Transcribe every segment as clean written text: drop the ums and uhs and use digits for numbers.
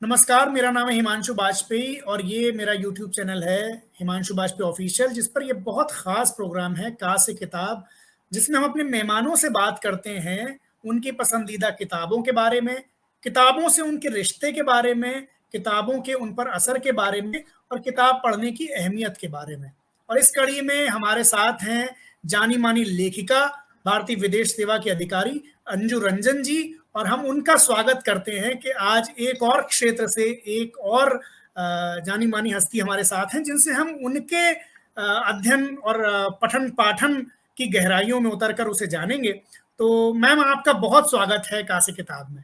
नमस्कार, मेरा नाम है हिमांशु बाजपेयी और ये मेरा यूट्यूब चैनल है हिमांशु बाजपेयी ऑफिशियल, जिस पर ये बहुत ख़ास प्रोग्राम है का से किताब, जिसमें हम अपने मेहमानों से बात करते हैं उनकी पसंदीदा किताबों के बारे में, किताबों से उनके रिश्ते के बारे में, किताबों के उन पर असर के बारे में और किताब पढ़ने की अहमियत के बारे में। और इस कड़ी में हमारे साथ हैं जानी मानी लेखिका, भारतीय विदेश सेवा की अधिकारी अंजू रंजन जी, और हम उनका स्वागत करते हैं कि आज एक और क्षेत्र से एक और जानी मानी हस्ती हमारे साथ हैं, जिनसे हम उनके अध्ययन और पठन पाठन की गहराइयों में उतरकर उसे जानेंगे। तो मैम, आपका बहुत स्वागत है कासे किताब में।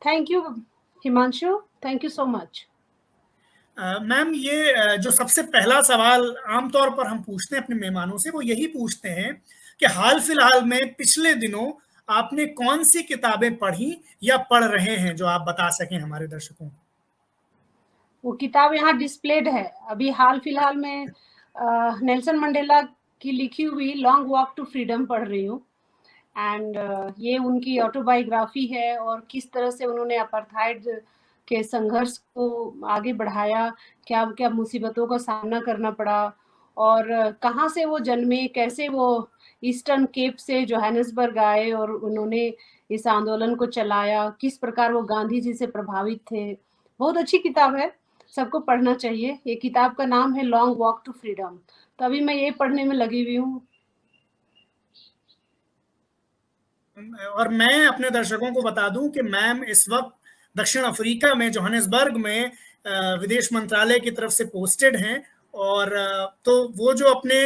Thank you Himanshu, thank you so much. Ma'am, ये जो सबसे पहला सवाल आमतौर पर हम पूछते हैं अपने मेहमानों से, वो यही पूछते हैं कि हाल फिलहाल में पिछले दिनों आपने कौन सी किताबें पढ़ी या पढ़ रहे हैं, जो आप बता सकें हमारे दर्शकों को। वो किताब यहाँ डिस्प्लेड है। अभी हाल फिलहाल में नेल्सन मंडेला की लिखी हुई लॉन्ग वॉक टू फ्रीडम पढ़ रही हूँ। एंड ये उनकी ऑटोबायोग्राफी है और किस तरह से उन्होंने अपार्थाइड के संघर्ष को आगे बढ़ाया, क्या क्या मुसीबतों का सामना करना पड़ा और कहाँ से वो जन्मे, कैसे वो ईस्टर्न केप से जोहानिसबर्ग आए और उन्होंने इस आंदोलन को चलाया, किस प्रकार वो गांधी जी से प्रभावित थे। बहुत अच्छी किताब है, सबको पढ़ना चाहिए। ये किताब का नाम है लॉन्ग वॉक टू फ्रीडम। तो अभी मैं ये पढ़ने में लगी हुई हूँ। और मैं अपने दर्शकों को बता दूं कि मैम इस वक्त दक्षिण अफ्रीका में जोहानिसबर्ग में विदेश मंत्रालय की तरफ से पोस्टेड हैं। और तो वो जो अपने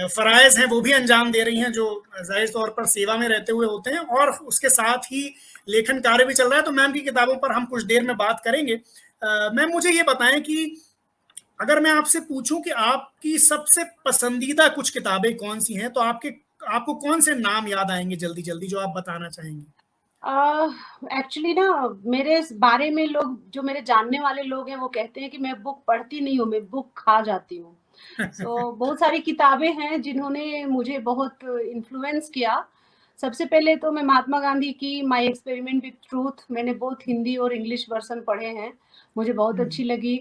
फराइज हैं वो भी अंजाम दे रही हैं, जो जाहिर तौर पर सेवा में रहते हुए होते हैं, और उसके साथ ही लेखन कार्य भी चल रहा है। तो मैम की किताबों पर हम कुछ देर में बात करेंगे। मैम, मुझे ये बताएं कि अगर मैं आपसे पूछूं कि आपकी सबसे पसंदीदा कुछ किताबें कौन सी हैं, तो आपको कौन से नाम याद आएंगे जल्दी जल्दी जो आप बताना चाहेंगे। एक्चुअली ना, मेरे बारे में लोग, जो मेरे जानने वाले लोग हैं, वो कहते हैं कि मैं बुक पढ़ती नहीं हूँ, मैं बुक खा जाती हूँ। तो बहुत सारी किताबें हैं जिन्होंने मुझे बहुत इन्फ्लुएंस किया। सबसे पहले तो मैं महात्मा गांधी की माय एक्सपेरिमेंट विथ ट्रूथ, मैंने बहुत हिंदी और इंग्लिश वर्जन पढ़े हैं, मुझे बहुत अच्छी लगी।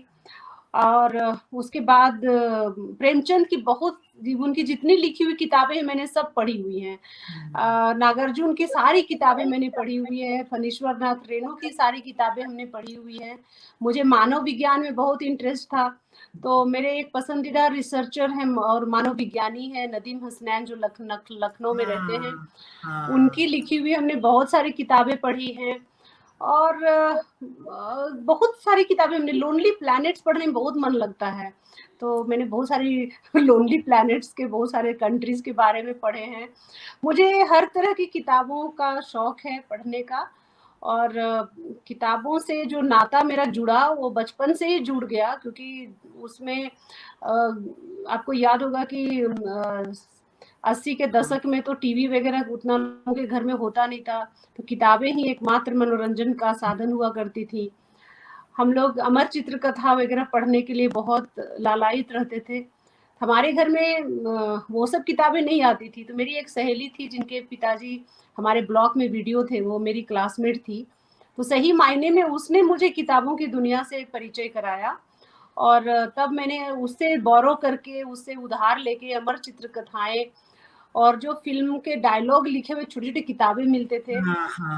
और उसके बाद प्रेमचंद की बहुत, उनकी जितनी लिखी हुई किताबें हैं मैंने सब पढ़ी हुई हैं। नागार्जुन की सारी किताबें मैंने पढ़ी हुई है, फणीश्वर नाथ रेणु की सारी किताबें हमने पढ़ी हुई हैं। मुझे मानव विज्ञान में बहुत इंटरेस्ट था, तो मेरे एक पसंदीदा रिसर्चर हैं और मानव विज्ञानी है नदीम हसनैन, जो लखनऊ में रहते हैं। उनकी लिखी हुई हमने बहुत सारी किताबें पढ़ी हैं। और बहुत सारी किताबें हमने, लोनली प्लैनेट्स पढ़ने में बहुत मन लगता है, तो मैंने बहुत सारी लोनली प्लैनेट्स के बहुत सारे कंट्रीज के बारे में पढ़े हैं। मुझे हर तरह की किताबों का शौक है पढ़ने का। और किताबों से जो नाता मेरा जुड़ा वो बचपन से ही जुड़ गया, क्योंकि उसमें आपको याद होगा कि 80 के दशक में तो टीवी वगैरह उतना लोगों के घर में होता नहीं था, तो किताबें ही एकमात्र मनोरंजन का साधन हुआ करती थी। हम लोग अमर चित्र कथा वगैरह पढ़ने के लिए बहुत लालायित रहते थे। हमारे घर में वो सब किताबें नहीं आती थी, तो मेरी एक सहेली थी जिनके पिताजी हमारे ब्लॉक में वीडियो थे, वो मेरी क्लासमेट थी, तो सही मायने में उसने मुझे किताबों की दुनिया से परिचय कराया। और तब मैंने उससे बोरो करके, उससे उधार लेके अमर चित्र कथाएं और जो फिल्म के डायलॉग लिखे हुए छोटे छोटे किताबें मिलते थे,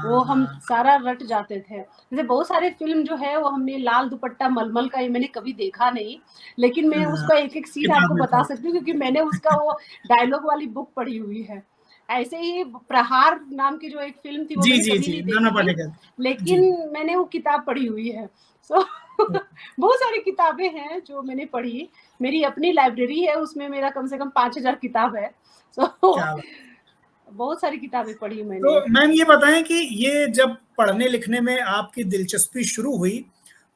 वो हम सारा रट जाते थे। जैसे बहुत सारे फिल्म जो है वो हमने, लाल दुपट्टा मलमल का, ये मैंने कभी देखा नहीं, लेकिन मैं उसका एक एक सीन आपको बता सकती हूँ, क्योंकि मैंने उसका वो डायलॉग वाली बुक पढ़ी हुई है। ऐसे ही प्रहार नाम की जो एक फिल्म थी, वो मैंने कभी नहीं देखी थी, लेकिन मैंने वो किताब पढ़ी हुई है। सो बहुत सारी किताबें हैं जो मैंने पढ़ी। मेरी अपनी लाइब्रेरी है, उसमें मेरा कम से कम 5000 किताब है। बहुत सारी किताबें पढ़ी मैंने। तो मैम, ये बताएं कि ये जब पढ़ने लिखने में आपकी दिलचस्पी शुरू हुई,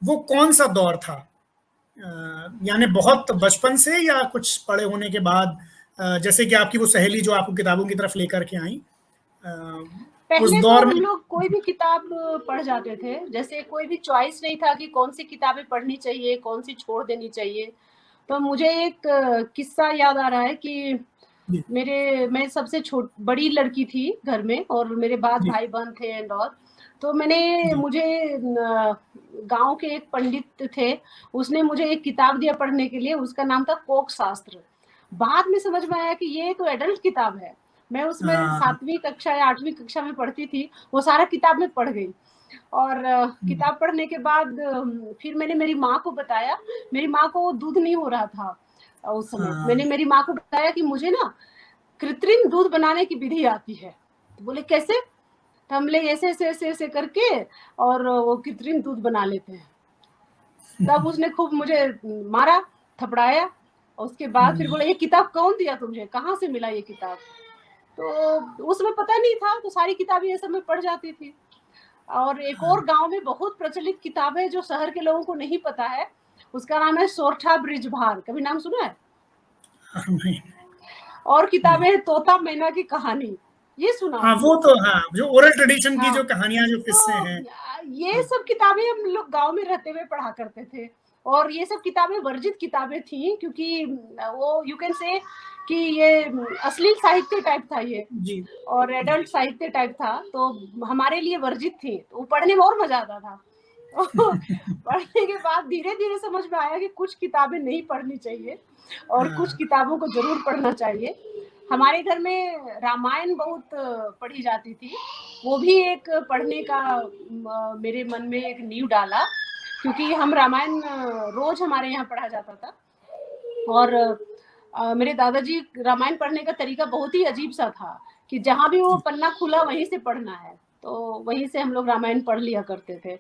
वो कौन सा दौर था? यानी बहुत बचपन से या कुछ बड़े होने के बाद, जैसे कि आपकी वो सहेली जो आपको किताबों की तरफ लेकर के आई, उस पहले दौर तो में? हम लोग कोई भी किताब पढ़ जाते थे, जैसे कोई भी चॉइस नहीं था कि कौन सी किताबें पढ़नी चाहिए, कौन सी छोड़ देनी चाहिए। तो मुझे एक किस्सा याद आ रहा है कि मैं सबसे बड़ी लड़की थी घर में, और मेरे बाद भाई बहन थे एंड ऑल। तो मैंने जी। मुझे गाँव के एक पंडित थे, उसने मुझे एक किताब दिया पढ़ने के लिए, उसका नाम था कोक शास्त्र। बाद में समझ में आया कि ये तो एडल्ट किताब है। मैं उसमें हाँ। 7वीं कक्षा या 8वीं कक्षा में पढ़ती थी, वो सारा किताब मैं पढ़ गई। और हुँ। किताब पढ़ने के बाद फिर मैंने मेरी माँ को बताया, मेरी माँ को दूध नहीं हो रहा था उस समय। हाँ। मैंने मेरी माँ को बताया कि मुझे ना कृत्रिम दूध बनाने की विधि आती है। तो बोले कैसे? तो हम लोग ऐसे करके और वो कृत्रिम दूध बना लेते हैं। तब उसने खूब मुझे मारा, थपड़ाया और उसके बाद फिर हुँ। बोला ये किताब कौन दिया तुझे? कहाँ से मिला ये किताब? तो उस समय पता नहीं था, तो सारी किताबें ये सब मैं पढ़ जाती थी। और एक हाँ। और गाँव में बहुत प्रचलित किताब है जो शहर के लोगों को नहीं पता है, उसका नाम है सोरठा बृजभार, कभी नाम सुना है? हाँ, नहीं, और नहीं। किताबें है तोता मैना की कहानी, ये सुना हाँ, होगा। वो तो हाँ, जो ओरल ट्रेडिशन की हाँ, जो कहानियाँ, जो किस्से तो हैं। ये हाँ। सब किताबें हम लोग गाँव में रहते हुए पढ़ा करते थे और ये सब किताबें वर्जित किताबें थी क्योंकि वो यू कैन से कि ये अश्लील साहित्य टाइप था ये जी, और जी। एडल्ट साहित्य टाइप था, तो हमारे लिए वर्जित थी, तो वो पढ़ने में और मज़ा आता था। पढ़ने के बाद धीरे-धीरे समझ में आया कि कुछ किताबें नहीं पढ़नी चाहिए और कुछ हाँ। किताबों को ज़रूर पढ़ना चाहिए। हमारे घर में रामायण बहुत पढ़ी जाती थी, वो भी एक पढ़ने का मेरे मन में एक नींव डाला क्योंकि हम रामायण रोज़ हमारे यहाँ पढ़ा जाता था और मेरे दादाजी रामायण पढ़ने का तरीका बहुत ही अजीब-सा था कि जहाँ भी वो जी। पन्ना खुला वहीं से पढ़ना है, तो वहीं से हम लोग रामायण पढ़ लिया करते थे।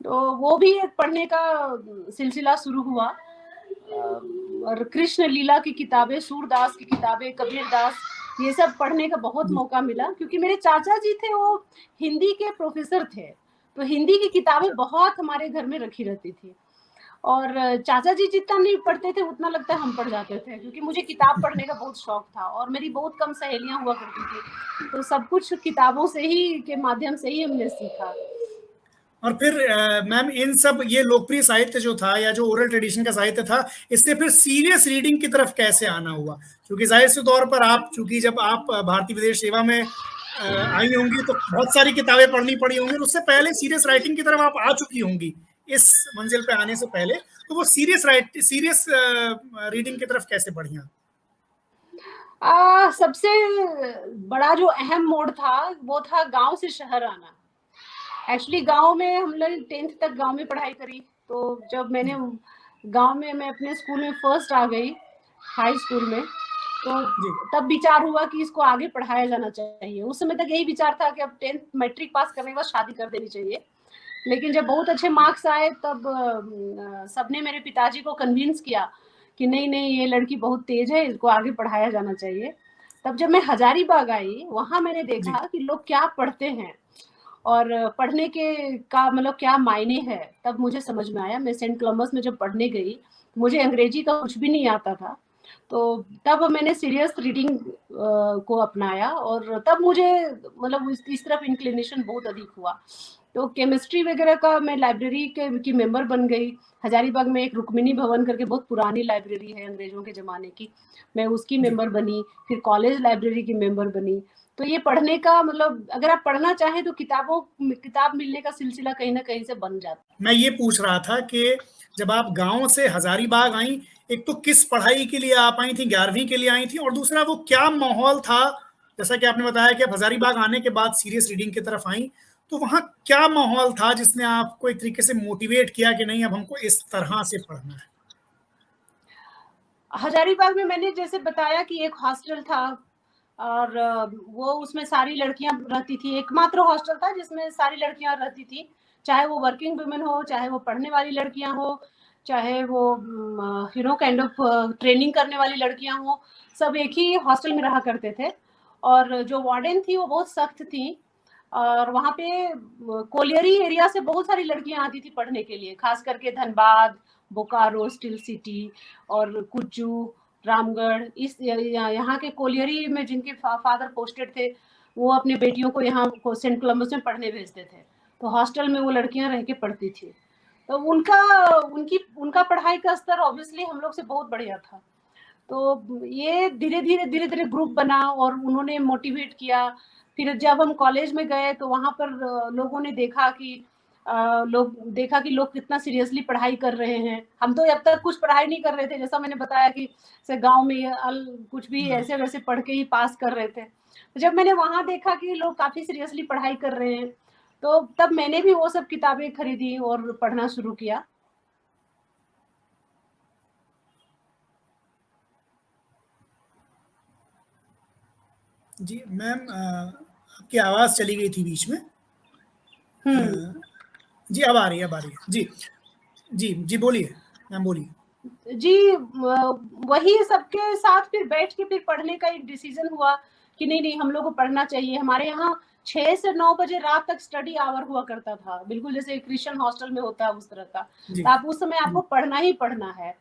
तो वो भी एक पढ़ने का सिलसिला शुरू हुआ और कृष्ण लीला की किताबें, सूरदास की किताबें, कबीरदास, ये सब पढ़ने का बहुत जी। मौका मिला क्योंकि मेरे चाचा जी थे वो हिंदी के प्रोफ़ेसर थे, तो हिंदी की किताबें बहुत हमारे घर में रखी रहती थी। और चाचा जी जितना नहीं पढ़ते थे उतना लगता है हम पढ़ जाते थे क्योंकि मुझे किताब पढ़ने का बहुत शौक था और मेरी बहुत कम सहेलियाँ हुआ करती थी, तो सब कुछ किताबों से ही के माध्यम से ही हमने सीखा। और फिर मैम, इन सब ये लोकप्रिय साहित्य जो था या जो ओरल ट्रेडिशन का साहित्य था, इससे फिर सीरियस रीडिंग की तरफ कैसे आना हुआ? क्योंकि ज़ाहिर से तौर पर आप, चूँकि जब आप भारतीय विदेश सेवा में आई होंगी तो बहुत सारी किताबें पढ़नी पड़ी होंगी और उससे पहले सीरियस राइटिंग की तरफ आप आ चुकी होंगी, इस मंजिल पे आने से पहले। तो वो सीरियस रीडिंग की तरफ कैसे बढ़ी आप? सबसे बड़ा जो अहम मोड़ था, वो था गाँव से शहर आना। एक्चुअली गाँव में हम लोग 10th तक गाँव में पढ़ाई करी, तो जब मैंने गाँव में मैं अपने स्कूल में फर्स्ट आ गई, हाई स्कूल में, तो जी। तब विचार हुआ कि इसको आगे पढ़ाया जाना चाहिए। उस समय तक यही विचार था कि अब 10th मैट्रिक पास करने के बाद शादी कर देनी चाहिए। लेकिन जब बहुत अच्छे मार्क्स आए तब सबने मेरे पिताजी को कन्विंस किया कि नहीं-नहीं ये लड़की बहुत तेज़ है, इसको आगे पढ़ाया जाना चाहिए। तब जब मैं हज़ारीबाग आई, वहाँ मैंने जी। देखा कि लोग क्या पढ़ते हैं और पढ़ने के का मतलब क्या मायने है, तब मुझे समझ में आया। मैं सेंट कोलंबस में जब पढ़ने गई, मुझे अंग्रेजी का कुछ भी नहीं आता था। तो तब मैंने सीरियस रीडिंग को अपनाया और तब मुझे मतलब इस तरफ इंक्लिनेशन बहुत अधिक हुआ। तो केमिस्ट्री वगैरह का मैं लाइब्रेरी के की मेंबर बन गई। हज़ारीबाग में एक रुक्मिणी भवन करके बहुत पुरानी लाइब्रेरी है अंग्रेज़ों के ज़माने की, मैं उसकी जी। मेंबर बनी, फिर कॉलेज लाइब्रेरी की मेंबर बनी। तो ये पढ़ने का मतलब अगर आप पढ़ना चाहें तो किताब मिलने का सिलसिला कहीं न कहीं से बन जाता है। मैं ये पूछ रहा था कि जब आप गाँव से हज़ारीबाग आईं, एक तो किस पढ़ाई के लिए आप आई थीं, 11वीं के लिए आई थीं, और दूसरा वो क्या माहौल था? जैसा कि आपने बताया कि आप हज़ारीबाग आने के बाद सीरियस रीडिंग की तरफ आईं, तो वहाँ क्या माहौल था जिसने आपको एक तरीके से मोटिवेट किया कि नहीं, अब हमको इस तरह से पढ़ना है? हज़ारीबाग में मैंने जैसे बताया कि एक हॉस्टल था और वो उसमें सारी लड़कियाँ रहती थी, एकमात्र हॉस्टल था जिसमें सारी लड़कियाँ रहती थी, चाहे वो वर्किंग वुमेन हो, चाहे वो पढ़ने वाली लड़कियाँ हो, चाहे वो काइंड ऑफ ट्रेनिंग करने वाली लड़कियाँ हों, सब एक ही हॉस्टल में रहा करते थे और जो वार्डन थी वो बहुत सख्त थी और वहाँ पे कोलियरी एरिया से बहुत सारी लड़कियाँ आती थी पढ़ने के लिए, खास करके धनबाद, बोकारो, स्टील सिटी और कुज्जू, रामगढ़ इस यहाँ के कोलियरी में जिनके फादर पोस्टेड थे, वो अपनी बेटियों को यहाँ को सेंट कोलंबस में पढ़ने भेजते थे। तो हॉस्टल में वो लड़कियाँ रह के पढ़ती थी। तो उनका पढ़ाई का स्तर ऑब्वियसली हम लोग से बहुत बढ़िया था। तो ये धीरे-धीरे ग्रुप बना और उन्होंने मोटिवेट किया। फिर जब हम कॉलेज में गए तो वहाँ पर लोगों ने देखा कि लोग कितना सीरियसली पढ़ाई कर रहे हैं। हम तो अब तक कुछ पढ़ाई नहीं कर रहे थे, जैसा मैंने बताया कि जैसे गाँव में कुछ भी ऐसे-वैसे पढ़ के ही पास कर रहे थे। तो जब मैंने वहाँ देखा कि लोग काफ़ी सीरियसली पढ़ाई कर रहे हैं, तो तब मैंने भी वो सब किताबें खरीदी और पढ़ना शुरू किया। जी, मैम आपकी आवाज़ चली गई थी बीच में। हुँ। जी, अब आ रही है, अब आ रही है। जी, जी, बोलिए, मैम बोलिए। जी, वही सबके साथ फिर बैठ के फिर पढ़ने का एक डिसीजन हुआ कि नहीं हम लोग को पढ़ना चाहिए। हमारे यहाँ 6 से 9 बजे रात तक स्टडी आवर हुआ करता था, बिल्कुल जैसे क्रिश्चियन हॉस्टल में होता है उस तरह का। जी, तो आप उस समय आपको जी, पढ़ना ही पढ़ना है।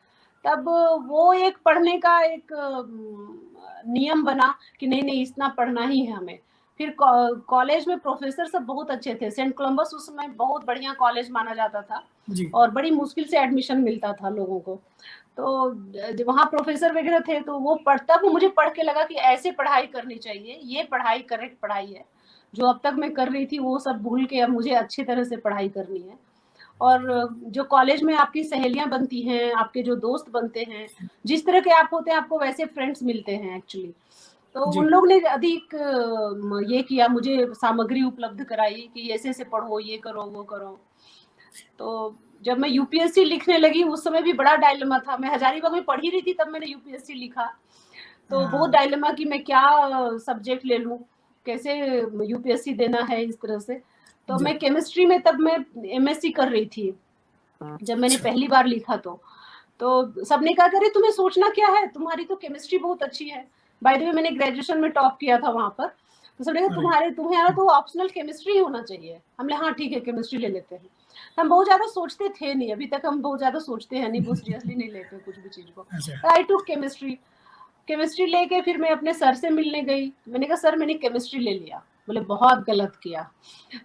तब वो एक पढ़ने का एक नियम बना कि नहीं इतना पढ़ना ही है हमें। फिर कॉलेज में प्रोफेसर सब बहुत अच्छे थे। सेंट कोलंबस उस समय बहुत बढ़िया कॉलेज माना जाता था जी, और बड़ी मुश्किल से एडमिशन मिलता था लोगों को। तो जब वहाँ प्रोफेसर वगैरह थे तो वो तब मुझे पढ़ के लगा कि ऐसे पढ़ाई करनी चाहिए, ये पढ़ाई करेक्ट पढ़ाई है। जो अब तक मैं कर रही थी वो सब भूल के अब मुझे अच्छी तरह से पढ़ाई करनी है। और जो कॉलेज में आपकी सहेलियाँ बनती हैं, आपके जो दोस्त बनते हैं, जिस तरह के आप होते हैं आपको वैसे फ्रेंड्स मिलते हैं एक्चुअली। तो जी, उन लोग ने अधिक ये किया, मुझे सामग्री उपलब्ध कराई कि ऐसे-ऐसे पढ़ो, ये करो, वो करो। तो जब मैं यूपीएससी लिखने लगी उस समय भी बड़ा डायलेमा था। मैं हजारीबाग में पढ़ ही रही थी तब मैंने यूपीएससी लिखा। तो बहुत डायलेमा कि मैं क्या सब्जेक्ट ले लूँ, कैसे यूपीएससी देना है इस तरह से। तो जी, मैं केमिस्ट्री में तब मैं एमएससी कर रही थी, जब मैंने अच्छा, पहली बार लिखा तो। तो सबने कहा कि अरे तुम्हें सोचना क्या है, तुम्हारी तो केमिस्ट्री बहुत अच्छी है। बाय द वे मैंने ग्रेजुएशन में टॉप किया था वहाँ पर। तो सबने कहा अरे! तुम्हारा तो ऑप्शनल केमिस्ट्री ही होना चाहिए। हमने हाँ ठीक है केमिस्ट्री ले लेते हैं। हम बहुत ज़्यादा सोचते थे नहीं, अभी तक हम बहुत ज़्यादा सोचते हैं नहीं, बहुत सीरियसली नहीं लेते कुछ भी चीज़ को। अच्छा, आई टूक केमिस्ट्री। केमिस्ट्री लेके फिर मैं अपने सर से मिलने गई। मैंने कहा सर मैंने केमिस्ट्री ले लिया। बोले बहुत गलत किया।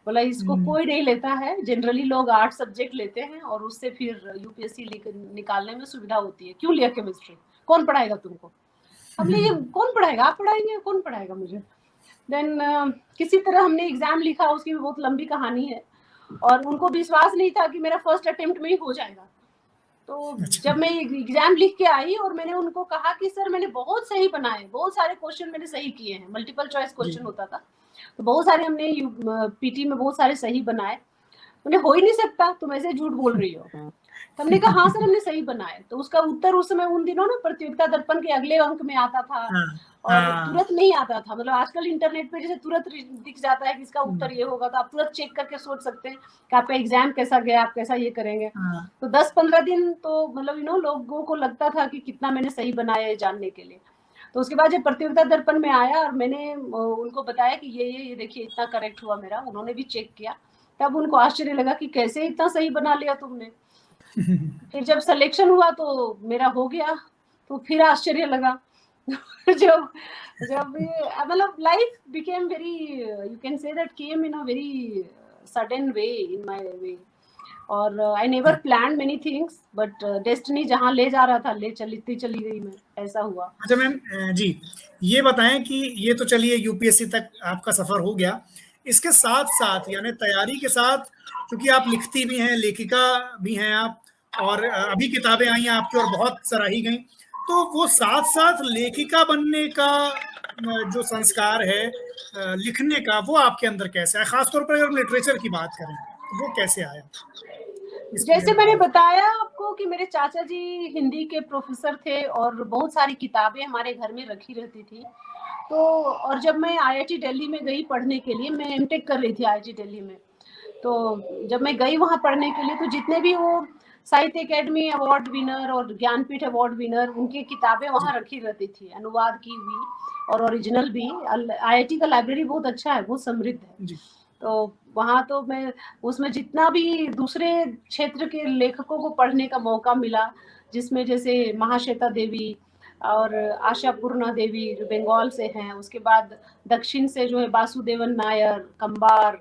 बोला इसको हुँ, कोई नहीं लेता है, जनरली लोग 8 सब्जेक्ट लेते हैं और उससे फिर यूपीएससी निकालने में सुविधा होती है। क्यों लिया केमिस्ट्री? कौन पढ़ाएगा तुमको? हमने ये कौन पढ़ाएगा? आप पढ़ाएंगे? कौन पढ़ाएगा मुझे? देन किसी तरह हमने एग्जाम लिखा, उसकी भी बहुत लंबी कहानी है और उनको विश्वास नहीं था कि मेरा फर्स्ट अटेम्प्ट में ही हो जाएगा। तो अच्छा, जब मैं एग्जाम लिख के आई और मैंने उनको कहा कि सर मैंने बहुत सही बनाए, बहुत सारे क्वेश्चन मैंने सही किए हैं, मल्टीपल चॉइस जी, क्वेश्चन होता था। तो बहुत सारे हमने पीटी में बहुत सारे सही बनाए। उन्हें हो ही नहीं सकता, तुम ऐसे झूठ बोल रही हो। तो हमने कहा हाँ सर हमने सही बनाए। तो उसका उत्तर उस समय उन दिनों ना प्रतियोगिता दर्पण के अगले अंक में आता था हाँ, और हाँ, तुरंत नहीं आता था। मतलब आजकल इंटरनेट पे जैसे तुरंत दिख जाता है कि इसका हुँ, उत्तर ये होगा, तो आप तुरंत चेक करके सोच सकते हैं कि आपका एग्जाम कैसा गया, आप कैसा ये करेंगे। हाँ, तो 10-15 दिन तो मतलब लोगों को लगता था कि कितना मैंने सही बनाया है जानने के लिए। तो उसके बाद जब प्रतियोगिता दर्पण में आया और मैंने उनको बताया कि ये देखिए इतना करेक्ट हुआ मेरा, उन्होंने भी चेक किया। तब उनको आश्चर्य लगा कि कैसे इतना सही बना लिया तुमने। फिर जब सिलेक्शन हुआ तो मेरा हो गया, तो फिर आश्चर्य लगा। जब जब मतलब life became very, you can say that came in a very sudden way in my way. और आई नेवर जी। Plan many things but destiny जहाँ ले जा रहा था ले चली गई मैं, ऐसा हुआ। अच्छा मैम जी, ये बताएँ कि ये तो चलिए यूपीएससी तक आपका सफ़र हो गया। इसके साथ-साथ यानी तैयारी के साथ क्योंकि आप लिखती भी हैं, लेखिका भी हैं आप और अभी किताबें आई हैं आपकी और बहुत सराही गईं। तो वो साथ-साथ लेखिका बनने का जो संस्कार है लिखने का, वो आपके अंदर कैसे आया? ख़ास तौर पर अगर हम लिटरेचर की बात करें, तो वो कैसे आया? इसके बारे जैसे में मैंने बताइए। बताया आपको कि मेरे चाचा जी हिंदी के प्रोफेसर थे और बहुत सारी किताबें हमारे घर में रखी रहती थी। तो और जब मैं आईआईटी दिल्ली में गई पढ़ने के लिए, मैं एमटेक कर रही थी आईआईटी दिल्ली में। तो जब मैं गई वहाँ पढ़ने के लिए तो जितने भी वो साहित्य अकेडमी अवार्ड विनर और ज्ञानपीठ अवार्ड विनर उनकी किताबें जी, वहाँ रखी रहती थी, अनुवाद की हुई और ओरिजिनल भी। आईआईटी का लाइब्रेरी बहुत अच्छा है, बहुत समृद्ध है। जी, तो वहाँ तो मैं उसमें जितना भी दूसरे क्षेत्र के लेखकों को पढ़ने का मौका मिला, जिसमें जैसे महाश्वेता देवी और आशापूर्णा देवी जो बंगाल से हैं, उसके बाद दक्षिण से जो है Vasudevan Nair, Kambar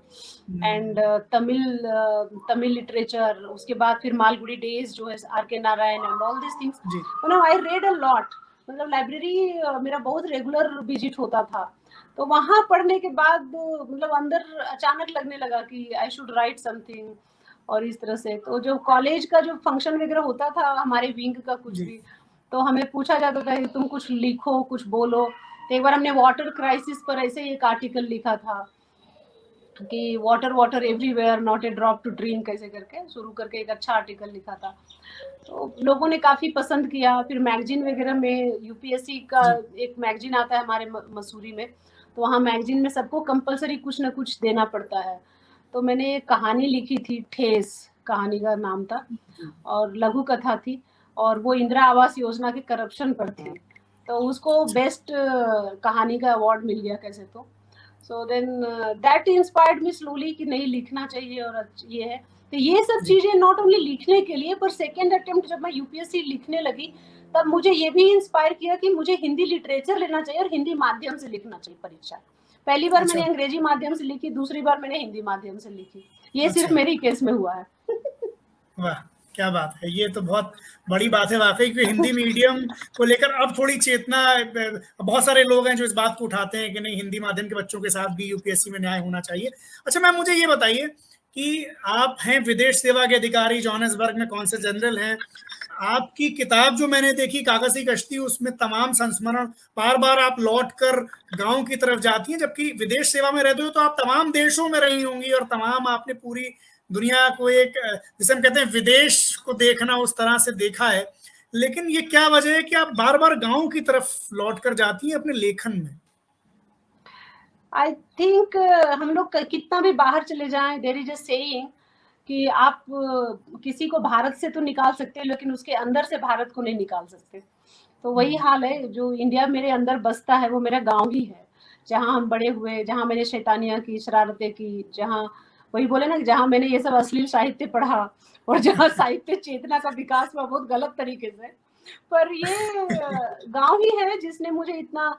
and hmm, Tamil literature, उसके बाद फिर मालगुडी डेज जो है R K Narayan and all this things, जी, आई रेड अ लॉट। मतलब लाइब्रेरी मेरा बहुत रेगुलर विजिट होता था। तो वहाँ पढ़ने के बाद मतलब अंदर अचानक लगने लगा कि आई शुड राइट समथिंग, और इस तरह से। तो जो कॉलेज का जो फंक्शन वगैरह होता था हमारे विंग का कुछ जी। भी, तो हमें पूछा जाता था कि तुम कुछ लिखो, कुछ बोलो। तो एक बार हमने वाटर क्राइसिस पर ऐसे ही एक आर्टिकल लिखा था कि water water everywhere not a drop to drink, ऐसे करके शुरू करके एक अच्छा आर्टिकल लिखा था। तो लोगों ने काफ़ी पसंद किया। फिर मैगजीन वगैरह में, यूपीएससी का जी। एक मैगजीन आता है हमारे मसूरी में, तो वहाँ मैगजीन में सबको कंपलसरी कुछ ना कुछ देना पड़ता है। तो मैंने एक कहानी लिखी थी, ठेस कहानी का नाम था, जी। और लघु कथा थी, और वो इंदिरा आवास योजना के करप्शन पर थी। तो उसको अच्छा। बेस्ट कहानी का अवार्ड मिल गया कैसे तो। So then that inspired me slowly कि नहीं, लिखना चाहिए, और ये है। तो ये सब जी। चीजें नॉट ओनली लिखने के लिए, पर सेकेंड अटेम्प्ट जब मैं यूपीएससी लिखने लगी तब मुझे ये भी इंस्पायर किया कि मुझे हिंदी लिटरेचर लेना चाहिए और हिंदी माध्यम से लिखना चाहिए परीक्षा। पहली बार अच्छा। मैंने अंग्रेजी माध्यम से लिखी, दूसरी बार मैंने हिंदी माध्यम से लिखी। ये सिर्फ अच्छा। मेरे केस में हुआ है। वाह, क्या बात है! ये तो बहुत बड़ी बात है वाकई, कि हिंदी मीडियम को लेकर अब थोड़ी चेतना, बहुत सारे लोग हैं जो इस बात को उठाते हैं कि नहीं, हिंदी माध्यम के बच्चों के साथ भी यूपीएससी में न्याय होना चाहिए। अच्छा मैम, मुझे ये बताइए कि आप हैं विदेश सेवा के अधिकारी, जोहान्सबर्ग में कौंसल जनरल हैं। आपकी किताब जो मैंने देखी, कागज की कश्ती, उसमें तमाम संस्मरण, बार बार आप लौट कर गांव की तरफ जाती हैं, जबकि विदेश सेवा में रहते हो तो आप तमाम देशों में रही होंगी और तमाम आपने पूरी दुनिया को एक, जिसे हम कहते हैं विदेश को देखना, उस तरह से देखा है। लेकिन ये क्या वजह है कि आप बार बार गांव की तरफ लौट कर जाती हैं अपने लेखन में? आई थिंक हम लोग कितना भी बाहर चले जाएं, देयर इज अ सेइंग कि आप किसी को भारत से तो निकाल सकते हैं, लेकिन उसके अंदर से भारत को नहीं निकाल सकते। तो वही हाल है, जो इंडिया मेरे अंदर बसता है वो मेरा गांव ही है, जहाँ हम बड़े हुए, जहाँ मैंने शैतानियां की, शरारतें की, जहाँ वही बोले ना, जहाँ मैंने ये सब अश्लील साहित्य पढ़ा, और जहाँ साहित्य चेतना का विकास हुआ बहुत गलत तरीके से। पर ये गांव ही है जिसने मुझे इतना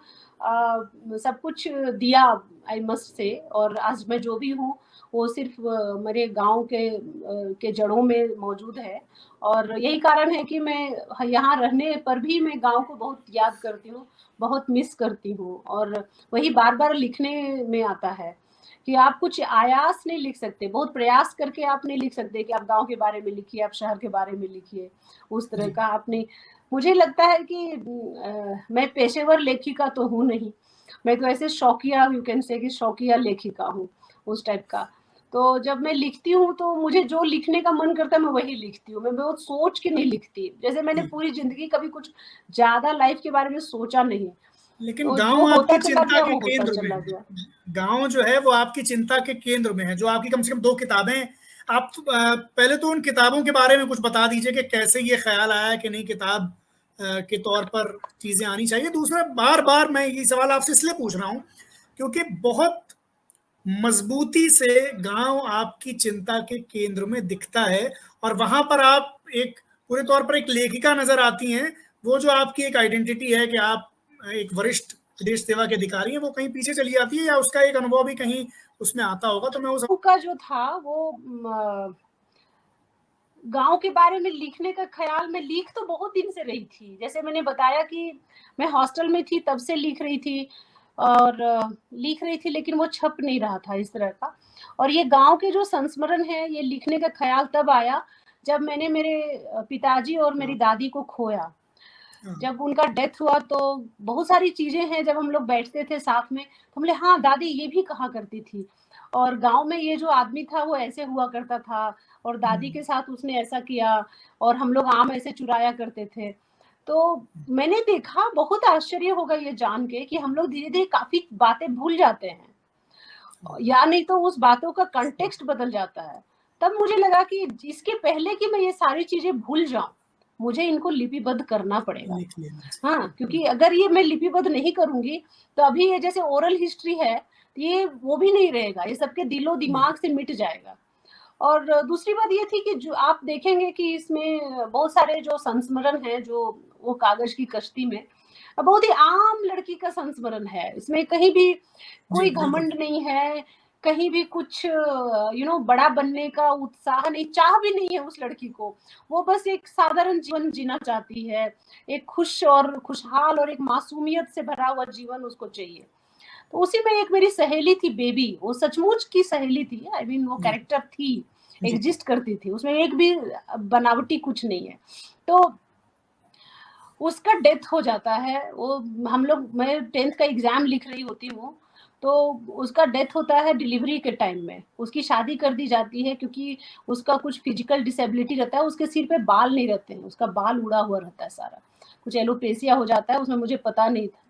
सब कुछ दिया, आई मस्ट से। और आज मैं जो भी हूँ वो सिर्फ मेरे गांव के जड़ों में मौजूद है। और यही कारण है कि मैं यहाँ रहने पर भी मैं गांव को बहुत याद करती हूँ, बहुत मिस करती हूँ। और वही बार बार लिखने में आता है कि आप कुछ आयास नहीं लिख सकते, बहुत प्रयास करके आप नहीं लिख सकते कि आप गांव के बारे में लिखिए, आप शहर के बारे में लिखिए, उस तरह जी। का आपने। मुझे लगता है कि मैं पेशेवर लेखिका तो हूँ नहीं, मैं तो ऐसे शौकिया, यू कैन से कि शौकिया लेखिका हूँ, उस टाइप का। तो जब मैं लिखती हूँ तो मुझे जो लिखने का मन करता है मैं वही लिखती हूँ, मैं बहुत सोच के नहीं लिखती। जैसे मैंने जी। पूरी जिंदगी कभी कुछ ज्यादा लाइफ के बारे में सोचा नहीं, लेकिन तो जो गांव होता आपकी चला चिंता गया के वो होता केंद्र में चला है। गया। गांव जो है वो आपकी चिंता के केंद्र में है। जो आपकी कम से कम 2 किताबें, आप पहले तो उन किताबों के बारे में कुछ बता दीजिए कि कैसे ये ख्याल आया कि नहीं, किताब के तौर पर चीजें आनी चाहिए। दूसरा, बार बार मैं ये सवाल आपसे इसलिए पूछ रहा हूँ क्योंकि बहुत मजबूती से गांव आपकी चिंता के केंद्र में दिखता है, और वहां पर आप एक पूरे तौर पर एक लेखिका नजर आती हैं। वो जो आपकी एक आइडेंटिटी है कि आप एक वरिष्ठ विदेश सेवा के अधिकारी हैं, वो कहीं पीछे चली जाती है, या उसका एक अनुभव भी कहीं उसमें आता होगा। तो मैं उस, का जो था वो गांव के बारे में लिखने का ख्याल मैं लिख तो बहुत दिन से रही थी। जैसे मैंने बताया कि मैं हॉस्टल में थी तब से लिख रही थी, और लिख रही थी, लेकिन वो छप नहीं रहा था इस तरह का। और ये गांव के जो संस्मरण है, ये लिखने का ख्याल तब आया जब मैंने मेरे पिताजी और मेरी दादी को खोया। जब उनका डेथ हुआ तो बहुत सारी चीजें हैं, जब हम लोग बैठते थे साथ में तो बोले हाँ दादी ये भी कहा करती थी, और गांव में ये जो आदमी था वो ऐसे हुआ करता था, और दादी के साथ उसने ऐसा किया, और हम लोग आम ऐसे चुराया करते थे। तो मैंने देखा, बहुत आश्चर्य होगा ये जान के कि हम लोग धीरे धीरे काफी बातें भूल जाते हैं, या नहीं तो उस बातों का कंटेक्स्ट बदल जाता है। तब मुझे लगा कि इसके पहले कि मैं ये सारी चीजें भूल जाऊं, मुझे इनको लिपिबद्ध करना पड़ेगा। लिख लेना हाँ, क्योंकि चाहिए। अगर ये मैं लिपिबद्ध नहीं करूंगी तो अभी ये जैसे ओरल हिस्ट्री है, ये वो भी नहीं रहेगा, ये सबके दिलो दिमाग से मिट जाएगा। और दूसरी बात ये थी कि जो आप देखेंगे कि इसमें बहुत सारे जो संस्मरण हैं, जो वो कागज की कश्ती में बहुत ही आम लड़की का संस्मरण है, इसमें कहीं भी जी कोई बिल्कुल। घमंड नहीं है, कहीं भी कुछ बड़ा बनने का उत्साह नहीं, चाह भी नहीं है उस लड़की को। वो बस एक साधारण जीवन जीना चाहती है, एक खुश और खुशहाल और एक मासूमियत से भरा हुआ जीवन उसको चाहिए। तो उसी में एक मेरी सहेली थी बेबी, वो सचमुच की सहेली थी, आई मीन वो जी, कैरेक्टर थी, जी, एग्जिस्ट करती थी, उसमें एक भी बनावटी कुछ नहीं है। तो उसका डेथ हो जाता है, वो हम लोग मैं 10th का एग्जाम लिख रही होती हूँ, तो उसका डेथ होता है डिलीवरी के टाइम में। उसकी शादी कर दी जाती है क्योंकि उसका कुछ फिजिकल डिसेबिलिटी रहता है, उसके सिर पे बाल नहीं रहते हैं, उसका बाल उड़ा हुआ रहता है सारा, कुछ एलोपेसिया हो जाता है उसमें, मुझे पता नहीं था।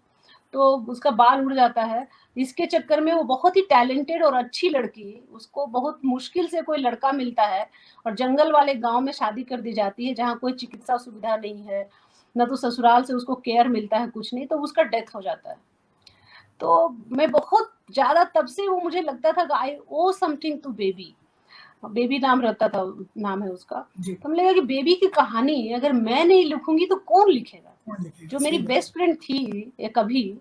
तो उसका बाल उड़ जाता है। इसके चक्कर में वो बहुत ही टैलेंटेड और अच्छी लड़की, उसको बहुत मुश्किल से कोई लड़का मिलता है और जंगल वाले गांव में शादी कर दी जाती है जहाँ कोई चिकित्सा सुविधा नहीं है, ना तो ससुराल से उसको केयर मिलता है, कुछ नहीं, तो उसका डेथ हो जाता है। तो मैं बहुत ज्यादा तब से वो मुझे लगता था आई ओ समथिंग टू बेबी, बेबी नाम रहता था, नाम है उसका। जी, तो मुझे लगा कि बेबी की कहानी अगर मैं नहीं लिखूंगी तो कौन लिखेगा, कौन लिखेगा? जो मेरी सही बात। बेस्ट फ्रेंड थी ये कभी,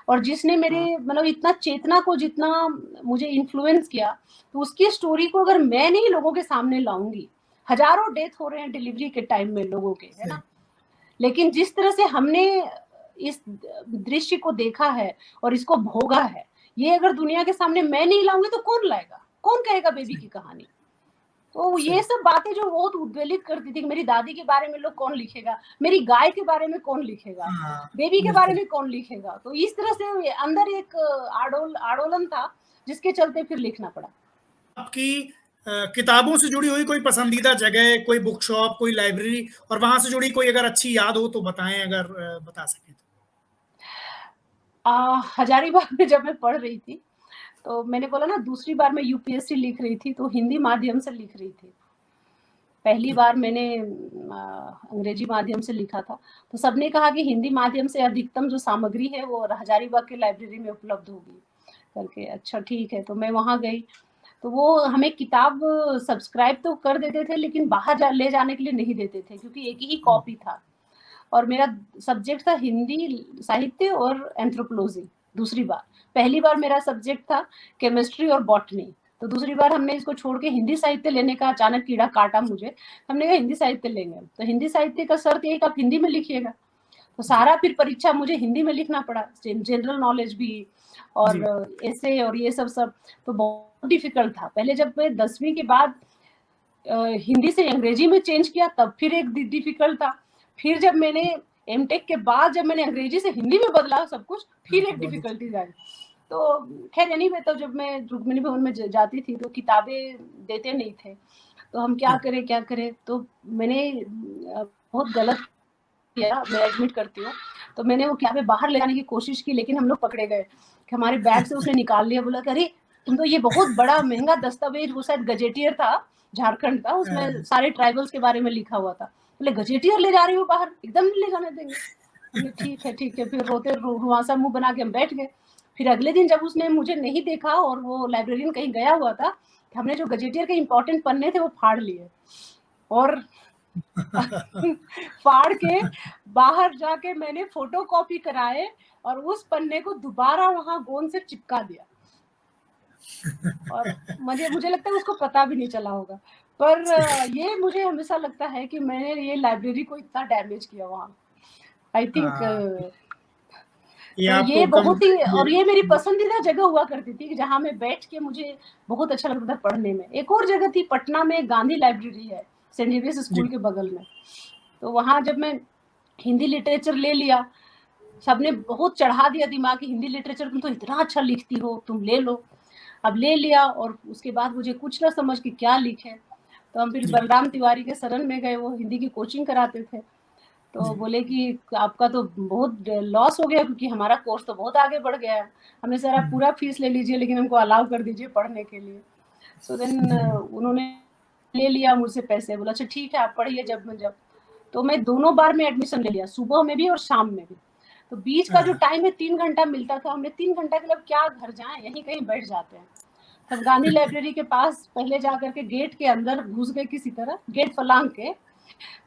और जिसने मेरे हाँ, मतलब इतना चेतना को जितना मुझे इन्फ्लुएंस किया, तो उसकी स्टोरी को अगर मैं नहीं लोगों के सामने लाऊंगी, हजारों डेथ हो रहे हैं डिलीवरी के टाइम में लोगों के, है सही। ना, लेकिन जिस तरह से हमने इस दृश्य को देखा है और इसको भोगा है, ये अगर दुनिया के सामने मैं नहीं लाऊंगी तो कौन लाएगा, कौन कहेगा बेबी सही, की कहानी। तो ये सही। सब बातें जो बहुत उद्वेलित करती थी कि मेरी दादी के बारे में लोग कौन लिखेगा, मेरी गाय के बारे में कौन लिखेगा, हाँ, बेबी के बारे बिल्कुल। में कौन लिखेगा, तो इस तरह से अंदर एक आडोलन था जिसके चलते फिर लिखना पड़ा। आपकी किताबों से जुड़ी हुई कोई पसंदीदा जगह, कोई बुक शॉप, कोई लाइब्रेरी, और वहां से जुड़ी कोई अगर अच्छी याद हो तो बताएं, अगर बता सकें तो। हजारीबाग में जब मैं पढ़ रही थी, तो मैंने बोला ना दूसरी बार मैं यूपीएससी लिख रही थी, तो हिंदी माध्यम से लिख रही थी। पहली ठीक। बार मैंने अंग्रेजी माध्यम से लिखा था, तो सबने कहा कि हिंदी माध्यम से अधिकतम जो सामग्री है वो हजारीबाग की लाइब्रेरी में उपलब्ध होगी करके। अच्छा ठीक है, तो मैं वहाँ गई, तो वो हमें किताब सब्सक्राइब तो कर देते थे लेकिन बाहर ले जाने के लिए नहीं देते थे क्योंकि एक ही कॉपी था, और मेरा सब्जेक्ट था हिंदी साहित्य और एंथ्रोपोलॉजी। दूसरी बार, पहली बार मेरा सब्जेक्ट था केमिस्ट्री और बॉटनी, तो दूसरी बार हमने इसको छोड़ के हिंदी साहित्य लेने का अचानक कीड़ा काटा मुझे, हमने कहा हिंदी साहित्य लेंगे, तो हिंदी साहित्य का शर्त ये कि आप हिंदी में लिखिएगा, तो जी, सारा फिर परीक्षा मुझे हिंदी में लिखना पड़ा, जनरल नॉलेज भी और जी, ऐसे और ये सब सब, तो बहुत डिफिकल्ट था। पहले जब मैं 10वीं के बाद हिंदी से अंग्रेजी में चेंज किया तब फिर एक डिफिकल्ट था, फिर जब मैंने एमटेक के बाद जब मैंने अंग्रेजी से हिंदी में बदला सब कुछ, हाँ, फिर तो एक बहुत अच्छा। डिफिकल्टीज आई। तो खैर एनीवे, तो जब मैं रुक्मिणी भवन में जाती थी तो किताबें देते नहीं थे, तो हम जी, क्या करें, तो मैंने बहुत गलत किया, मैं एडमिट करती हूँ। तो मैंने वो किताबें बाहर ले जाने की कोशिश की लेकिन हम लोग पकड़े गए कि हमारे बैग से उसने निकाल लिया, बोला कि अरे तुम तो, ये बहुत बड़ा महंगा दस्तावेज, वो शायद गजेटियर था, झारखंड था, उसमें सारे ट्राइबल्स के बारे में लिखा हुआ था, बोले गजेटियर ले जा रही हो बाहर, एकदम नहीं ले जाने देंगे। हमने ठीक है, फिर रोते रुआसा मुंह बना के हम बैठ गए। फिर अगले दिन जब उसने मुझे नहीं देखा और वो लाइब्रेरियन कहीं गया हुआ था, हमने जो गजेटियर के इंपॉर्टेंट पन्ने थे वो फाड़ लिए, और फाड़ के बाहर जाके मैंने फोटो कॉपी कराए और उस पन्ने को दोबारा वहां गोंद से चिपका दिया, और मुझे लगता है उसको पता भी नहीं चला होगा, पर ये मुझे हमेशा लगता है कि मैंने ये लाइब्रेरी को इतना डैमेज किया वहां, आई थिंक। हाँ, ये तो ये आपको कम। बहुत ही, ये और ये मेरी पसंदीदा जगह हुआ करती थी जहाँ मैं बैठ के मुझे बहुत अच्छा लगता था पढ़ने में। एक और जगह थी पटना में, गांधी लाइब्रेरी है, सेंट जेवियर्स जी, स्कूल के बगल में, तो वहां जब मैं हिंदी लिटरेचर ले लिया, सबने बहुत चढ़ा दिया दिमाग कि हिंदी लिटरेचर तुम तो इतना अच्छा लिखती हो, तुम ले लो। अब ले लिया और उसके बाद मुझे कुछ ना समझ कि क्या लिखे, तो हम फिर जी, बलराम तिवारी के शरण में गए, वो हिंदी की कोचिंग कराते थे, तो जी, बोले कि आपका तो बहुत लॉस हो गया क्योंकि हमारा कोर्स तो बहुत आगे बढ़ गया है, हमने सर आप पूरा फीस ले लीजिए लेकिन हमको अलाउ कर दीजिए पढ़ने के लिए। सो देन उन्होंने ले लिया मुझसे पैसे, बोला अच्छा ठीक है आप पढ़िए जब। तो मैं दोनों बार में एडमिशन ले लिया, सुबह में भी और शाम में भी। तो बीच का जो हाँ, टाइम है 3 घंटा मिलता था, हमने 3 घंटा के लिए क्या घर जाए, यहीं कहीं बैठ जाते हैं। तब गांधी लाइब्रेरी के पास पहले जा करके गेट के अंदर घुस गए, किसी तरह गेट फलांग के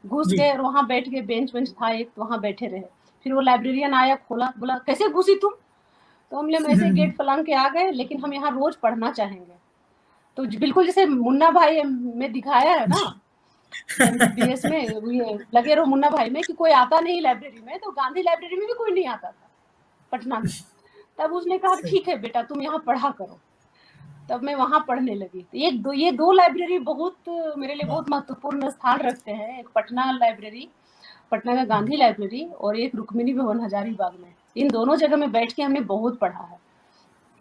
घुस जी, गए और वहां बैठ के, बेंच था एक, वहां बैठे रहे। फिर वो लाइब्रेरियन आया, खोला, बोला कैसे घुसी तुम, तो हम ऐसे गेट फलांग के आ गए, लेकिन हम यहाँ रोज पढ़ना चाहेंगे। तो बिल्कुल जैसे मुन्ना भाई में दिखाया है ना, MBBS में, ये लगे रहो मुन्ना भाई में, कि कोई आता नहीं लाइब्रेरी में, तो गांधी लाइब्रेरी में भी कोई नहीं आता था पटना में। तब उसने कहा ठीक है बेटा तुम यहाँ पढ़ा करो। तब मैं वहाँ पढ़ने लगी। तो ये दो लाइब्रेरी बहुत मेरे लिए बहुत महत्वपूर्ण स्थान रखते हैं। एक पटना लाइब्रेरी, पटना का गांधी लाइब्रेरी, और एक रुक्मिणी भवन हजारीबाग में। इन दोनों जगह में बैठ के हमने बहुत पढ़ा है और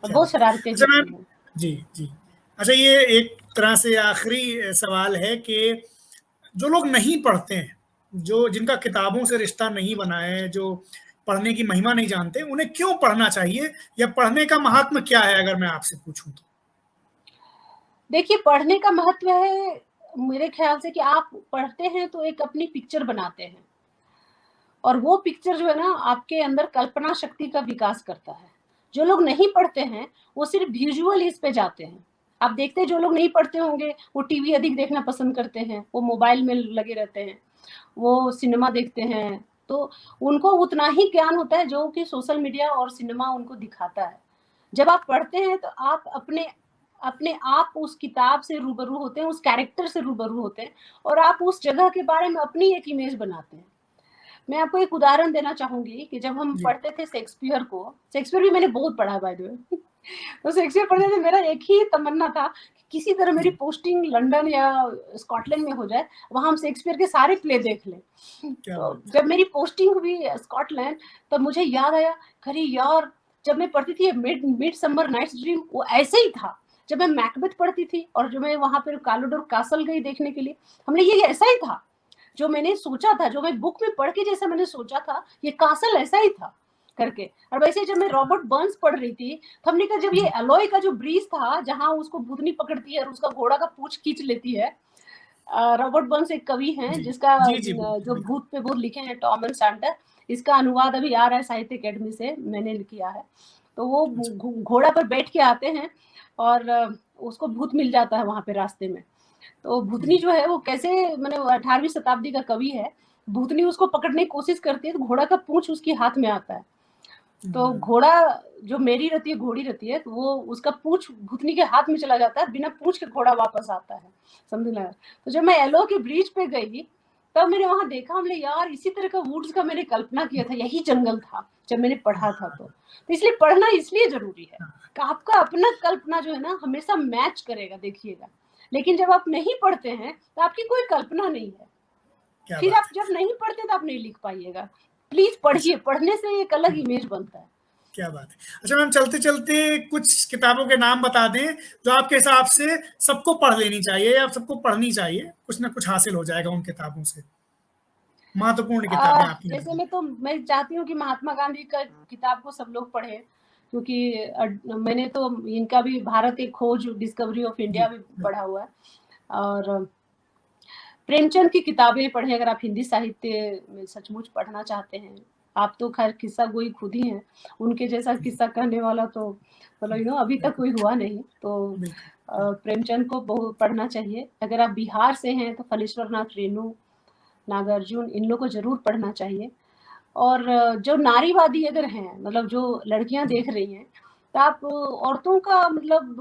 क्या बहुत बात है। शरारतें अच्छा भी की मैम, हैं। जी, जी। अच्छा, ये एक तरह से आखिरी सवाल है कि जो लोग नहीं पढ़ते हैं, जो जिनका किताबों से रिश्ता नहीं बना है, जो पढ़ने की महिमा नहीं जानते, उन्हें क्यों पढ़ना चाहिए, या पढ़ने का महात्म क्या है अगर मैं आपसे पूछूं तो? देखिए, पढ़ने का महत्व है मेरे ख्याल से कि आप पढ़ते हैं तो एक अपनी पिक्चर बनाते हैं, और वो पिक्चर जो है ना आपके अंदर कल्पना शक्ति का विकास करता है। जो लोग नहीं पढ़ते हैं वो सिर्फ विजुअल इस पे जाते हैं। आप देखते हैं जो लोग नहीं पढ़ते होंगे वो टीवी अधिक देखना पसंद करते हैं, वो मोबाइल में लगे रहते हैं, वो सिनेमा देखते हैं। तो उनको उतना ही ज्ञान होता है जो कि सोशल मीडिया और सिनेमा उनको दिखाता है। जब आप पढ़ते हैं तो आप अपने अपने आप उस किताब से रूबरू होते हैं, उस कैरेक्टर से रूबरू होते हैं, और आप उस जगह के बारे में अपनी एक इमेज बनाते हैं। मैं आपको एक उदाहरण देना चाहूंगी कि जब हम जी, पढ़ते थे शेक्सपियर को, शेक्सपियर भी मैंने बहुत पढ़ा है बाय द वे। तो शेक्सपियर पढ़ने से मेरा एक ही तमन्ना था कि किसी तरह मेरी जी, पोस्टिंग लंदन या स्कॉटलैंड में हो जाए, वहां हम शेक्सपियर के सारे प्ले देख लें। क्या तो बात जब मेरी पोस्टिंग हुई स्कॉटलैंड, तब मुझे याद आया, अरे यार जब मैं पढ़ती थी mid mid summer night's dream, वो ऐसे ही था। जब मैं मैकबेथ पढ़ती थी और जो मैं वहां पर कालोडोर कासल गई देखने के लिए, हमने ये ऐसा ही था। जो मैंने सोचा था, जो मैं बुक में पढ़ के जैसा मैंने सोचा था, ये कासल ऐसा ही था करके। और वैसे जब मैं रॉबर्ट बर्न्स पढ़ रही थी, तो हमने कहा जब ये जी, एलॉय का जो ब्रीज था, जहां उसको भूतनी पकड़ती है और उसका घोड़ा का पूंछ खींच लेती है। रॉबर्ट बर्न्स एक कवि हैं जी, जिसका जी, जी, बिल्कुल, जो बिल्कुल। भूत पे बहुत लिखे हैं, टॉम एंड सैंटर। इसका अनुवाद अभी आ रहा है साहित्य अकेडमी से, मैंने किया है। तो वो अच्छा, घोड़ा पर बैठ के आते हैं, और उसको भूत मिल जाता है वहां पे रास्ते में। तो भूतनी जी, जो है वो कैसे, मैंने 18वीं शताब्दी का कवि है। भूतनी उसको पकड़ने की कोशिश करती है, तो घोड़ा का पूंछ उसके हाथ में आता है। तो घोड़ा जो मेरी रहती है, घोड़ी रहती है, तो वो उसका पूंछ भूतनी के हाथ में चला जाता है, बिना पूंछ के घोड़ा वापस आता है, समझ लगा। तो जब मैं एलो के ब्रिज पे गई, तब मैंने वहां देखा, हमने यार इसी तरह का वुड्स का मैंने कल्पना किया था, यही जंगल था जब मैंने पढ़ा था। तो इसलिए पढ़ना इसलिए जरूरी है कि आपका अपना कल्पना जो है ना हमेशा मैच करेगा, देखिएगा। लेकिन जब आप नहीं पढ़ते हैं तो आपकी कोई कल्पना नहीं है। क्या फिर बात आप जब नहीं पढ़ते तो आप नहीं लिख पाइएगा। प्लीज है। पढ़िए, अच्छा, पढ़ने से एक अलग इमेज बनता है। क्या बात है। अच्छा मैम, चलते-चलते कुछ किताबों के नाम बता दें, जो आपके हिसाब से सबको पढ़ लेनी चाहिए या सबको पढ़नी चाहिए, कुछ ना कुछ हासिल हो जाएगा उन किताबों से। महत्वपूर्ण किताबें आपकी जैसे नज़र में। मैं चाहती हूँ कि महात्मा गांधी का किताब को सब लोग पढ़े, क्योंकि मैंने तो इनका भी भारत एक खोज, डिस्कवरी ऑफ जी, इंडिया भी बिल्कुल। पढ़ा हुआ है। और प्रेमचंद की किताबें पढ़ें अगर आप हिंदी साहित्य में सचमुच पढ़ना चाहते हैं। आप तो खैर किस्सा गोई खुद ही हैं, उनके जैसा जी, किस्सा कहने वाला तो मतलब अभी तक बिल्कुल, कोई हुआ नहीं। तो बिल्कुल। प्रेमचंद को बहुत पढ़ना चाहिए। अगर आप बिहार से हैं तो फणीश्वर नाथ रेणु, नागार्जुन, इन लोग को जरूर पढ़ना चाहिए। और जो नारीवादी अगर हैं, मतलब जो लड़कियां जी, देख रही हैं, तो आप औरतों का मतलब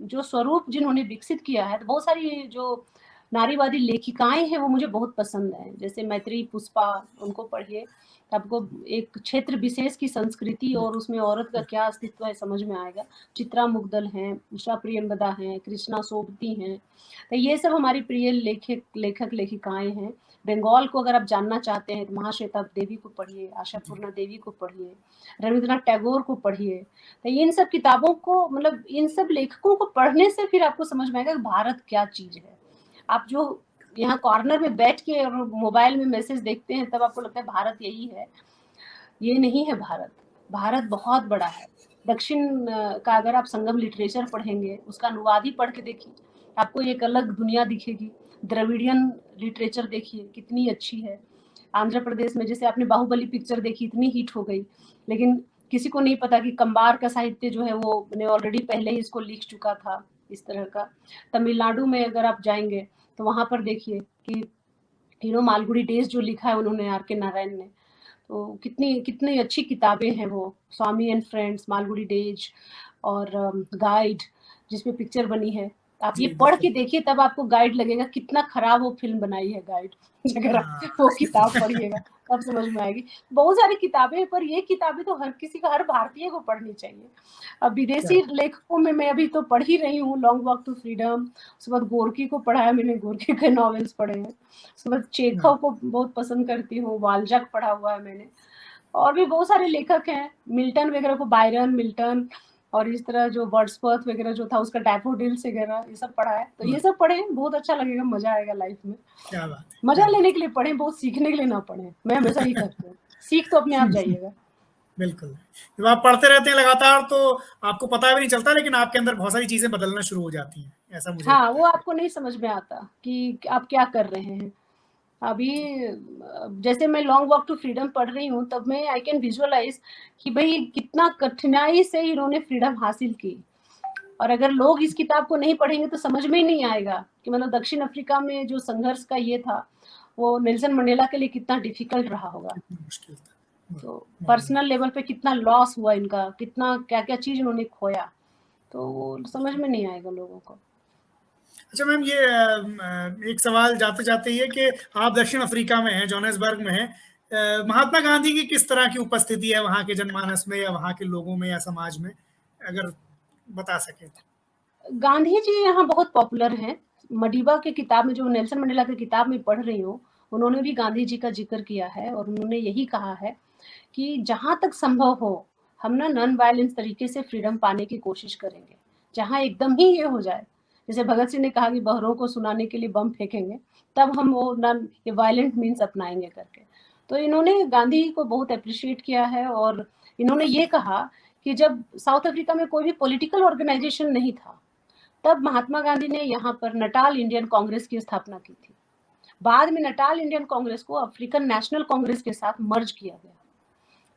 जो स्वरूप जिन्होंने विकसित किया है, तो बहुत सारी जो नारीवादी लेखिकाएं हैं वो मुझे बहुत पसंद है। जैसे मैत्री पुष्पा, उनको पढ़िए, तो आपको एक क्षेत्र विशेष की संस्कृति और बिल्कुल, उसमें औरत का बिल्कुल। क्या अस्तित्व है समझ में आएगा। चित्रा मुग्दल हैं, उषा प्रियंवदा हैं, कृष्णा सोबती हैं। तो ये सब हमारी प्रिय लेखक लेखिकाएं हैं। बंगाल को अगर आप जानना चाहते हैं तो महाश्वेता देवी को पढ़िए, जी, आशापूर्णा देवी को पढ़िए, रविंद्रनाथ टैगोर को पढ़िए। तो इन सब किताबों को, मतलब इन सब लेखकों को पढ़ने से फिर आपको समझ में आएगा कि भारत क्या चीज है। आप जो यहाँ कॉर्नर में बैठ के और मोबाइल में मैसेज देखते हैं, तब आपको लगता है भारत यही है। ये नहीं है भारत। भारत बहुत बड़ा है। दक्षिण का अगर आप संगम लिटरेचर पढ़ेंगे, उसका अनुवाद ही पढ़ के देखिए, आपको एक अलग दुनिया दिखेगी। द्रविडियन लिटरेचर देखिए कितनी अच्छी है। आंध्र प्रदेश में जैसे आपने बाहुबली पिक्चर देखी, इतनी हिट हो गई, लेकिन किसी को नहीं पता कि कंबार का साहित्य जो है वो मैंने ऑलरेडी पहले ही इसको लिख चुका था, इस तरह का। तमिलनाडु में अगर आप जाएंगे तो वहां पर देखिए कि मालगुडी डेज जो लिखा है उन्होंने, आर के नारायण ने, तो कितनी कितनी अच्छी किताबें हैं वो, स्वामी एंड फ्रेंड्स, मालगुडी डेज और गाइड, जिसमें पिक्चर बनी है। आप ये जी, पढ़ बिल्कुल। के देखिए, तब आपको गाइड लगेगा कितना खराब वो फ़िल्म बनाई है गाइड। अगर आप हाँ। वो किताब पढ़िएगा, तब समझ में आएगी। बहुत सारी किताबें हैं, पर ये किताबें तो हर किसी को, हर भारतीय को पढ़नी चाहिए। अब क्या विदेशी लेखकों में मैं अभी तो पढ़ ही रही हूँ, लॉन्ग वॉक टू फ्रीडम, उसके बाद गोर्की को पढ़ा है मैंने, गोर्की के नॉवेल्स पढ़े हैं। उसके बाद हाँ, चेखव को बहुत पसंद करती हूँ, वाल्ज़ाक पढ़ा हुआ है मैंने। और भी बहुत सारे लेखक हैं, मिल्टन वगैरह को, बायरन, मिल्टन, और इस तरह जो वर्ड्सवर्थ वगैरह जो था उसका डैफोडिल्स वगैरह, ये सब पढ़ा है। तो ये हाँ, सब पढ़ें, बहुत अच्छा लगेगा, मज़ा आएगा लाइफ में। क्या बात है, मज़ा क्या बात लेने के लिए पढ़ें, बहुत सीखने के लिए ना पढ़ें। मैं हमेशा यही करती हूँ। सीख तो अपने है। आप जाइएगा। बिल्कुल। जब आप पढ़ते रहते हैं लगातार तो आपको पता भी नहीं चलता, लेकिन आपके अंदर बहुत सारी चीज़ें बदलना शुरू हो जाती हैं, ऐसा मुझे हाँ, लगता वो है। आपको नहीं समझ में आता कि आप क्या कर रहे हैं। अभी जैसे मैं लॉन्ग वॉक टू फ्रीडम पढ़ रही हूँ, तब मैं आई कैन विजुअलाइज़ कि भई कितना कठिनाई से इन्होंने फ्रीडम हासिल की। और अगर लोग इस किताब को नहीं पढ़ेंगे तो समझ में ही नहीं आएगा कि मतलब दक्षिण अफ्रीका में जो संघर्ष का ये था, वो नेल्सन मंडेला के लिए कितना डिफिकल्ट रहा होगा। कितना मुश्किल था। बहुत, तो बहुत पर्सनल लेवल पे कितना लॉस हुआ इनका, कितना क्या-क्या चीज़ इन्होंने खोया, तो वो समझ में नहीं आएगा लोगों को। अच्छा मैम, ये एक सवाल जाते-जाते ये कि आप दक्षिण अफ्रीका में हैं, जोहानिसबर्ग में हैं। महात्मा गांधी की किस तरह की उपस्थिति है वहाँ के जनमानस में या वहाँ के लोगों में या समाज में? अगर बता सकें तो। गांधी जी यहाँ बहुत पॉपुलर हैं। मडीबा की किताब में, जो नेल्सन मंडेला की किताब में पढ़ रही हूँ, उन्होंने भी गांधी जी का ज़िक्र किया है और उन्होंने यही कहा है कि जहाँ तक संभव हो, हम ना नॉन वायलेंस तरीके से फ्रीडम पाने की कोशिश करेंगे। जहाँ एकदम ही ये हो जाए, जैसे भगत सिंह ने कहा कि बहरों को सुनाने के लिए बम फेंकेंगे, तब हम वो नॉन ये वायलेंट मीन्स अपनाएँगे करके। तो इन्होंने गांधी को बहुत एप्रिशिएट किया है और इन्होंने ये कहा कि जब साउथ अफ्रीका में कोई भी पॉलिटिकल ऑर्गेनाइजेशन नहीं था, तब महात्मा गांधी ने यहाँ पर नटाल इंडियन कांग्रेस की स्थापना की थी। बाद में नटाल इंडियन कांग्रेस को अफ्रीकन नेशनल कांग्रेस के साथ मर्ज किया गया।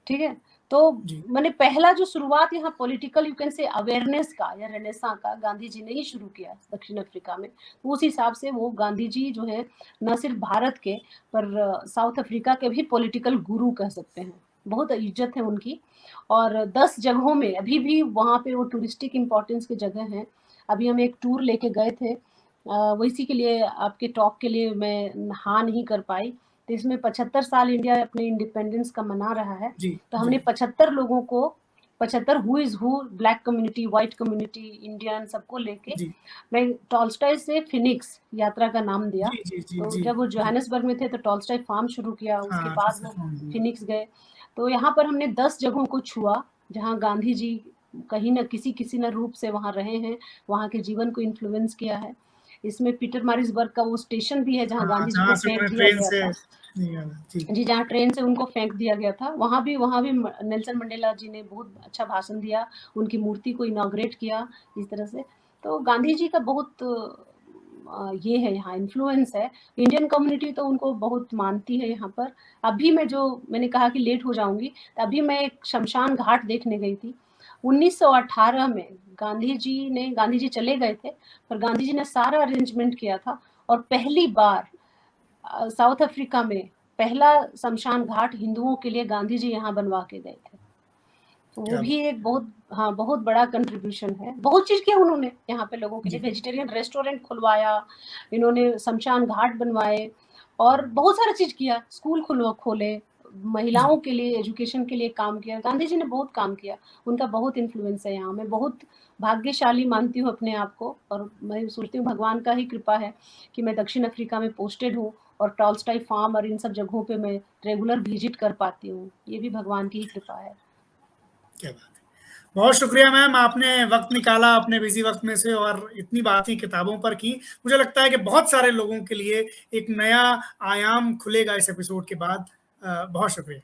ठीक है? तो जी, मैंने पहला जो शुरुआत यहाँ पॉलिटिकल यू कैन से अवेयरनेस का या रेनेसां का गांधी जी ने ही शुरू किया दक्षिण अफ्रीका में। तो उस हिसाब से वो गांधी जी जो है, न सिर्फ भारत के पर साउथ अफ्रीका के भी पॉलिटिकल गुरु कह सकते हैं। बहुत इज्जत है उनकी। और 10 जगहों में अभी भी वहाँ पे वो टूरिस्टिक इम्पोर्टेंस की जगह हैं। अभी हम एक टूर लेके गए थे, वो इसी के लिए आपके टॉक के लिए मैं हाँ नहीं कर पाई। तो इसमें 75 साल इंडिया अपने इंडिपेंडेंस का मना रहा है। जी, तो जी, हमने 75 लोगों को, 75 who is who, black community, white community, Indian, सबको लेके जी, मैं टॉल्स्टॉय से फिनिक्स यात्रा का नाम दिया। जी, जी, जी, तो जी, जब वो जी। जोहानिसबर्ग में थे तो टॉल्स्टॉय फार्म शुरू किया, उसके हाँ, बाद वो फ़ोन दिया। फिनिक्स गए। तो यहाँ पर हमने 10 जगहों को छुआ, जहाँ गांधी जी कहीं न किसी न रूप से वहाँ रहे हैं, वहाँ के जीवन को इन्फ्लुएंस किया है। इसमें पीटरमारिट्ज़बर्ग का वो स्टेशन भी है जहाँ हाँ, गांधी जी को जहाँ से फेंक उन्हें दिया ट्रेन गया से था। निकाला। जी, जी, जहाँ ट्रेन से उनको फेंक दिया गया था, वहाँ भी नेल्सन मंडेला जी ने बहुत अच्छा भाषण दिया, उनकी मूर्ति को इनॉग्रेट किया, इस तरह से। तो गांधी जी का बहुत ये है, यहाँ इन्फ्लुएंस है। इंडियन कम्युनिटी तो उनको बहुत मानती है यहाँ पर। अभी मैं, जो मैंने कहा कि लेट हो जाऊँगी, तो अभी मैं एक शमशान घाट देखने गई थी। 1918 में गांधी जी चले गए थे, पर गांधी जी ने सारा अरेंजमेंट किया था और पहली बार साउथ अफ्रीका में पहला शमशान घाट हिंदुओं के लिए गांधी जी यहाँ बनवा के गए थे। तो वो क्या भी बात एक बहुत, हाँ, बहुत बड़ा कंट्रीब्यूशन है। बहुत चीज़ किया उन्होंने यहाँ पे लोगों के लिए, जी, वेजिटेरियन रेस्टोरेंट खुलवाया, इन्होंने शमशान घाट बनवाए और बहुत सारा चीज़ किया, स्कूल खोले, जी, महिलाओं के लिए, एजुकेशन के लिए काम किया। गांधी जी ने बहुत काम किया, उनका बहुत इन्फ्लुएंस है यहाँ। मैं बहुत भाग्यशाली मानती हूँ अपने आप को और मैं सोचती हूँ भगवान का ही कृपा है कि मैं दक्षिण अफ्रीका में पोस्टेड हूँ और टॉल्स्टॉय फार्म और इन सब जगहों पे मैं रेगुलर विजिट कर पाती हूँ। ये भी भगवान की ही कृपा है। क्या बात है। बहुत शुक्रिया मैम, आपने वक़्त निकाला अपने बिज़ी वक़्त में से और इतनी बातें किताबों पर की। मुझे लगता है कि बहुत सारे लोगों के लिए एक नया आयाम खुलेगा इस एपिसोड के बाद। बहुत शुक्रिया।